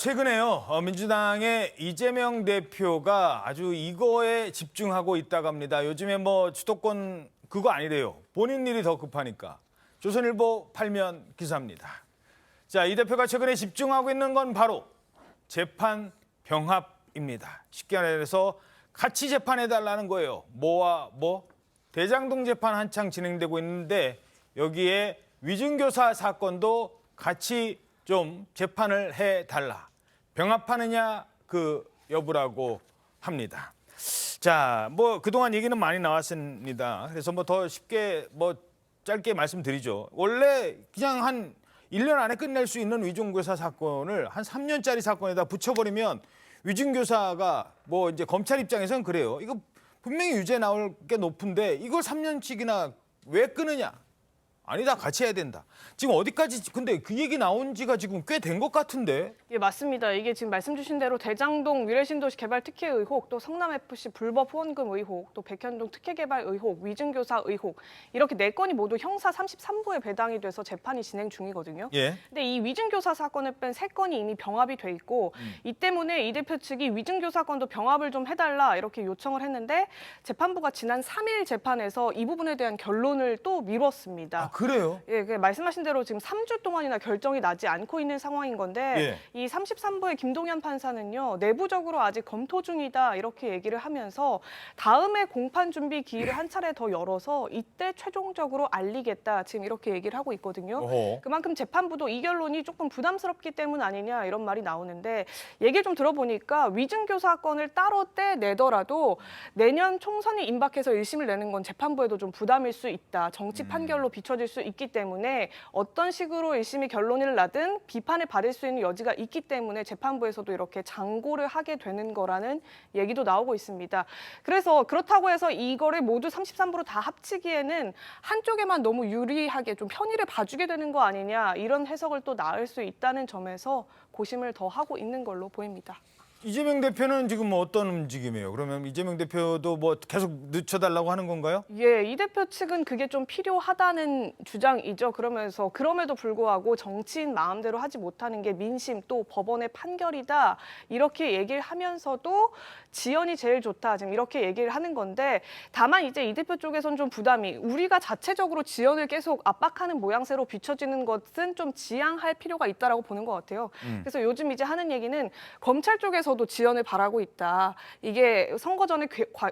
최근에요. 민주당의 이재명 대표가 아주 이거에 집중하고 있다고 합니다. 요즘에 주도권 그거 아니래요. 본인 일이 더 급하니까. 조선일보 8면 기사입니다. 자, 이 대표가 최근에 집중하고 있는 건 바로 재판 병합입니다. 쉽게 말해서 같이 재판해달라는 거예요. 뭐와 뭐? 대장동 재판 한창 진행되고 있는데 여기에 위증교사 사건도 같이 좀 재판을 해달라. 병합하느냐 그 여부라고 합니다. 자, 그동안 얘기는 많이 나왔습니다. 그래서 더 쉽게 짧게 말씀드리죠. 원래 그냥 한 1년 안에 끝낼 수 있는 위증교사 사건을 한 3년짜리 사건에다 붙여버리면 위증교사가 이제 검찰 입장에서는 그래요. 이거 분명히 유죄 나올 게 높은데 이걸 3년씩이나 왜 끊느냐? 아니다, 같이 해야 된다. 지금 어디까지, 근데 그 얘기 나온 지가 지금 꽤 된 것 같은데? 예, 맞습니다. 이게 지금 말씀 주신 대로 대장동 위례신도시 개발 특혜 의혹, 또 성남FC 불법 후원금 의혹, 또 백현동 특혜 개발 의혹, 위증교사 의혹, 이렇게 4건이 모두 형사 33부에 배당이 돼서 재판이 진행 중이거든요. 예. 근데 이 위증교사 사건을 뺀 3건이 이미 병합이 돼 있고 이 때문에 이 대표 측이 위증교사 건도 병합을 좀 해달라 이렇게 요청을 했는데 재판부가 지난 3일 재판에서 이 부분에 대한 결론을 또 미뤘습니다. 아, 그래요? 예, 말씀하신 대로 지금 3주 동안이나 결정이 나지 않고 있는 상황인 건데 이 33부의 김동현 판사는요, 내부적으로 아직 검토 중이다 이렇게 얘기를 하면서 다음에 공판 준비 기일을 한 차례 더 열어서 이때 최종적으로 알리겠다 지금 이렇게 얘기를 하고 있거든요. 어허. 그만큼 재판부도 이 결론이 조금 부담스럽기 때문 아니냐 이런 말이 나오는데 얘기를 좀 들어보니까 위증교사 건을 따로 떼내더라도 내년 총선이 임박해서 1심을 내는 건 재판부에도 좀 부담일 수 있다. 정치 판결로 비춰질 수 있기 때문에 어떤 식으로 1심이 결론을 나든 비판을 받을 수 있는 여지가 있기 때문에 재판부에서도 이렇게 장고를 하게 되는 거라는 얘기도 나오고 있습니다. 그래서 그렇다고 해서 이거를 모두 33부로 다 합치기에는 한쪽에만 너무 유리하게 좀 편의를 봐주게 되는 거 아니냐 이런 해석을 또 나을 수 있다는 점에서 고심을 더 하고 있는 걸로 보입니다. 이재명 대표는 지금 어떤 움직임이에요? 그러면 이재명 대표도 계속 늦춰달라고 하는 건가요? 예, 이 대표 측은 그게 좀 필요하다는 주장이죠. 그러면서 그럼에도 불구하고 정치인 마음대로 하지 못하는 게 민심 또 법원의 판결이다. 이렇게 얘기를 하면서도 지연이 제일 좋다. 지금 이렇게 얘기를 하는 건데 다만 이제 이 대표 쪽에서는 좀 부담이 우리가 자체적으로 지연을 계속 압박하는 모양새로 비춰지는 것은 좀 지양할 필요가 있다라고 보는 것 같아요. 그래서 요즘 이제 하는 얘기는 검찰 쪽에서도 지연을 바라고 있다. 이게 선거 전에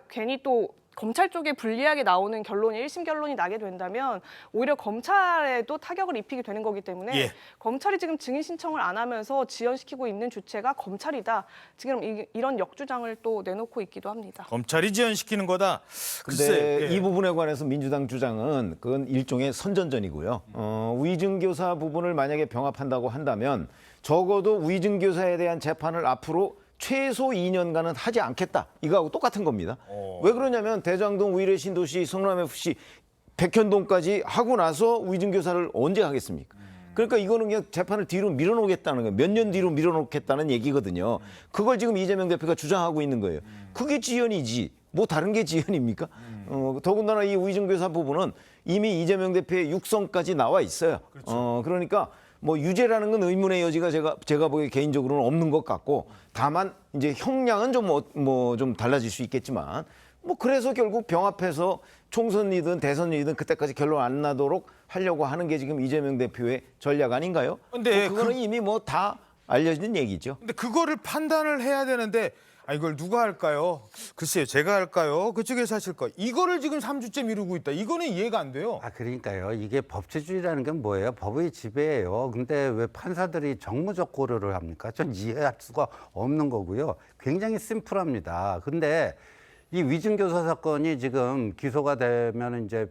괜히 또 검찰 쪽에 불리하게 나오는 결론이 1심 결론이 나게 된다면 오히려 검찰에도 타격을 입히게 되는 거기 때문에 검찰이 지금 증인 신청을 안 하면서 지연시키고 있는 주체가 검찰이다. 지금 이런 역주장을 또 내놓고 있기도 합니다. 검찰이 지연시키는 거다. 근데 이 부분에 관해서 민주당 주장은 그건 일종의 선전전이고요. 위증교사 부분을 만약에 병합한다고 한다면 적어도 위증교사에 대한 재판을 앞으로 최소 2년간은 하지 않겠다. 이거하고 똑같은 겁니다. 왜 그러냐면 대장동, 위례신도시, 성남FC, 백현동까지 하고 나서 위증교사를 언제 하겠습니까? 그러니까 이거는 그냥 재판을 뒤로 밀어놓겠다는 거예요. 몇 년 뒤로 밀어놓겠다는 얘기거든요. 그걸 지금 이재명 대표가 주장하고 있는 거예요. 그게 지연이지. 다른 게 지연입니까? 더군다나 이 위증교사 부분은 이미 이재명 대표의 육성까지 나와 있어요. 그렇죠. 그러니까 유죄라는 건 의문의 여지가 제가 보기에 개인적으로는 없는 것 같고 다만 이제 형량은 좀 달라질 수 있겠지만 그래서 결국 병합해서 총선이든 대선이든 그때까지 결론 안 나도록 하려고 하는 게 지금 이재명 대표의 전략 아닌가요? 근데 그거는 이미 다 알려진 얘기죠. 근데 그거를 판단을 해야 되는데 이걸 누가 할까요? 글쎄요, 제가 할까요? 그쪽에서 하실까요? 이거를 지금 3주째 미루고 있다. 이거는 이해가 안 돼요. 그러니까요. 이게 법치주의라는 게 뭐예요? 법의 지배예요. 근데 왜 판사들이 정무적 고려를 합니까? 전 이해할 수가 없는 거고요. 굉장히 심플합니다. 근데 이 위증교사 사건이 지금 기소가 되면 이제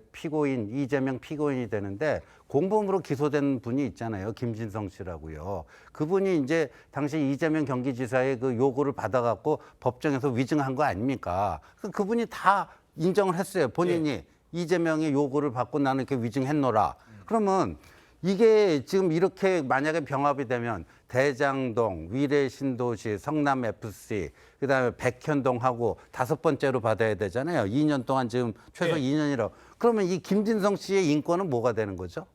이재명 피고인이 되는데 공범으로 기소된 분이 있잖아요. 김진성 씨라고요. 그분이 이제 당시 이재명 경기지사의 그 요구를 받아갖고 법정에서 위증한 거 아닙니까? 그분이 다 인정을 했어요. 본인이 이재명의 요구를 받고 나는 이렇게 위증했노라. 그러면 이게 지금 이렇게 만약에 병합이 되면 대장동, 위례신도시, 성남FC, 그다음에 백현동하고 5번째로 받아야 되잖아요. 2년 동안 지금 최소 2년이라고. 그러면 이 김진성 씨의 인권은 뭐가 되는 거죠?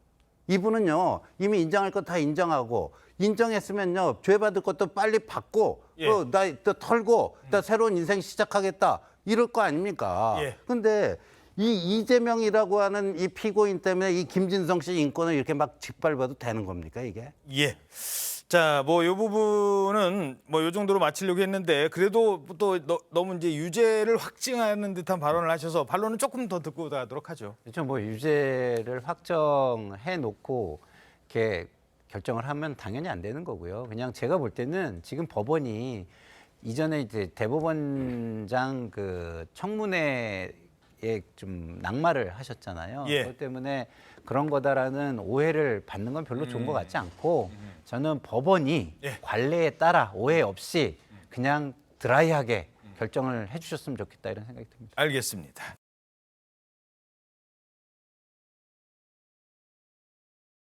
이분은요 이미 인정할 거 다 인정하고 인정했으면요 죄 받을 것도 빨리 받고 예. 또 털고 또 새로운 인생 시작하겠다 이럴 거 아닙니까? 예. 근데 이 이재명이라고 하는 이 피고인 때문에 이 김진성 씨 인권을 이렇게 막 짓밟아도 되는 겁니까 이게? 예. 자, 뭐 이 부분은 뭐 요 정도로 마치려고 했는데 그래도 또 너무 이제 유죄를 확증하는 듯한 발언을 하셔서 반론은 조금 더 듣고 가도록 하죠. 그렇죠. 뭐 유죄를 확정해 놓고 이렇게 결정을 하면 당연히 안 되는 거고요. 그냥 제가 볼 때는 지금 법원이 이전에 이제 대법원장 그 청문회에 좀 낙마를 하셨잖아요. 예. 그것 때문에 그런 거다라는 오해를 받는 건 별로 좋은 것 같지 않고 저는 법원이 예. 관례에 따라 오해 없이 그냥 드라이하게 결정을 해주셨으면 좋겠다 이런 생각이 듭니다. 알겠습니다.